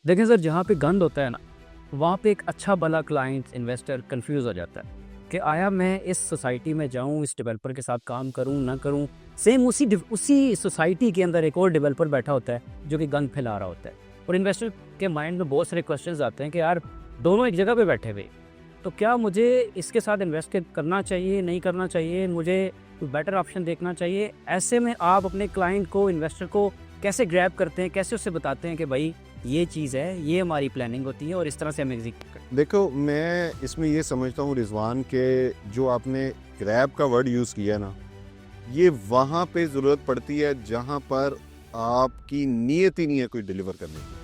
देखें सर, जहाँ पे गंद होता है ना, वहाँ पे एक अच्छा भला क्लाइंट, इन्वेस्टर कन्फ्यूज़ हो जाता है कि आया मैं इस सोसाइटी में जाऊँ, इस डेवलपर के साथ काम करूँ, ना करूँ। सेम उसी सोसाइटी के अंदर एक और डेवलपर बैठा होता है, जो कि गंद फैला रहा होता है। और इन्वेस्टर के माइंड में बहुत सारे क्वेश्चंस आते हैं कि यार, दोनों एक जगह पे बैठे हुए, तो क्या मुझे इसके साथ इन्वेस्ट करना चाहिए, नहीं करना चाहिए? मुझे कोई बेटर ऑप्शन देखना चाहिए? ऐसे में आप अपने क्लाइंट को, इन्वेस्टर को कैसे ग्रैब करते हैं? कैसे उसे बताते हैं कि भाई ये चीज़ है, ये हमारी प्लानिंग होती है और इस तरह से हम एग्जीक्यूट करते हैं? देखो, मैं इसमें ये समझता हूँ रिज़वान के जो आपने ग्रैब का वर्ड यूज़ किया ना, ये वहाँ पे ज़रूरत पड़ती है जहाँ पर आपकी नीयत ही नहीं है कोई डिलीवर करने की।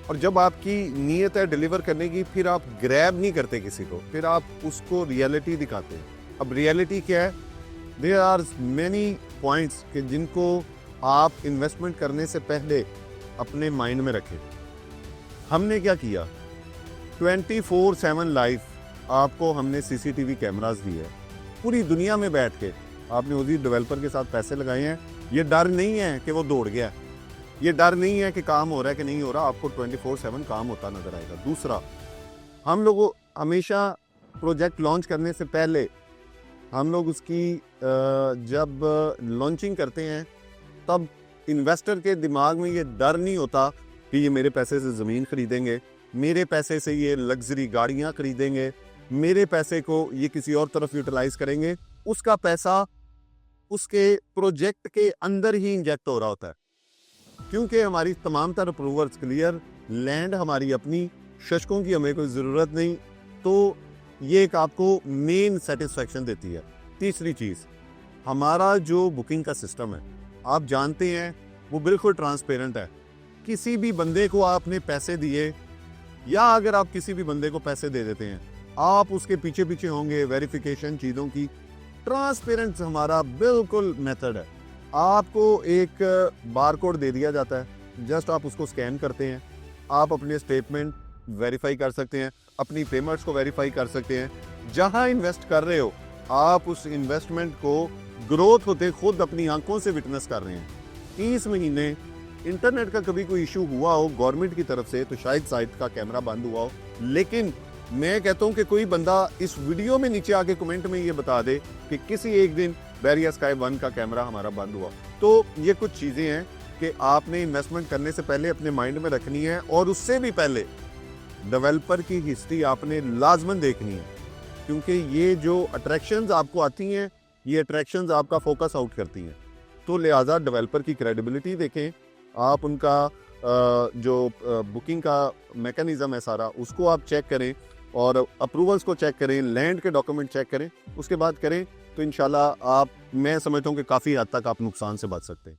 और जब आपकी नीयत है डिलीवर करने की, फिर आप ग्रैब नहीं करते किसी को, फिर आप उसको रियलिटी दिखाते हैं। अब रियलिटी क्या है? देयर आर मेनी पॉइंट्स कि जिनको आप इन्वेस्टमेंट करने से पहले अपने माइंड में रखें। हमने क्या किया? 24/7 लाइव आपको हमने सीसीटीवी कैमरास दिए। पूरी दुनिया में बैठ के आपने उसी डेवलपर के साथ पैसे लगाए हैं। ये डर नहीं है कि वो दौड़ गया, ये डर नहीं है कि काम हो रहा है कि नहीं हो रहा, आपको 24/7 काम होता नजर आएगा। दूसरा, हम लोग हमेशा प्रोजेक्ट लॉन्च करने से पहले हम लोग उसकी जब लॉन्चिंग करते हैं, तब इन्वेस्टर के दिमाग में ये डर नहीं होता कि ये मेरे पैसे से ज़मीन खरीदेंगे, मेरे पैसे से ये लग्जरी गाड़ियाँ खरीदेंगे, मेरे पैसे को ये किसी और तरफ यूटिलाइज करेंगे। उसका पैसा उसके प्रोजेक्ट के अंदर ही इंजेक्ट हो रहा होता है, क्योंकि हमारी तमाम तर अप्रूवल्स क्लियर, लैंड हमारी अपनी, शशकों की हमें कोई ज़रूरत नहीं। तो ये एक आपको मेन सेटिस्फैक्शन देती है। तीसरी चीज़, हमारा जो बुकिंग का सिस्टम है, आप जानते हैं, वो बिल्कुल ट्रांसपेरेंट है। किसी भी बंदे को आपने पैसे दिए, या अगर आप किसी भी बंदे को पैसे दे देते हैं, आप उसके पीछे पीछे होंगे वेरिफिकेशन चीज़ों की। ट्रांसपेरेंट हमारा बिल्कुल मेथड है। आपको एक बार कोड दे दिया जाता है, जस्ट आप उसको स्कैन करते हैं, आप अपने स्टेटमेंट वेरीफाई कर सकते हैं, अपनी पेमेंट्स को वेरीफाई कर सकते हैं। जहां इन्वेस्ट कर रहे हो, आप उस इन्वेस्टमेंट को ग्रोथ होते खुद अपनी आंखों से विटनेस कर रहे हैं। 30 महीने इंटरनेट का कभी कोई इशू हुआ हो गवर्नमेंट की तरफ से, तो शायद साइट का कैमरा बंद हुआ हो, लेकिन मैं कहता हूं कि कोई बंदा इस वीडियो में नीचे आके कमेंट में ये बता दे कि किसी एक दिन बैरियर स्काई 1 का कैमरा हमारा बंद हुआ। तो ये कुछ चीज़ें हैं कि आपने इन्वेस्टमेंट करने से पहले अपने माइंड में रखनी है, और उससे भी पहले डेवलपर की हिस्ट्री आपने लाजमन देखनी है, क्योंकि ये जो अट्रैक्शंस आपको आती हैं, ये अट्रैक्शंस आपका फोकस आउट करती हैं। तो लिहाजा डेवलपर की क्रेडिबिलिटी देखें, आप उनका जो बुकिंग का मैकेनिज्म है सारा, उसको आप चेक करें, और अप्रूवल्स को चेक करें, लैंड के डॉक्यूमेंट चेक करें, उसके बाद करें, तो इंशाल्लाह आप, मैं समझता हूँ कि काफ़ी हद तक आप नुकसान से बच सकते हैं।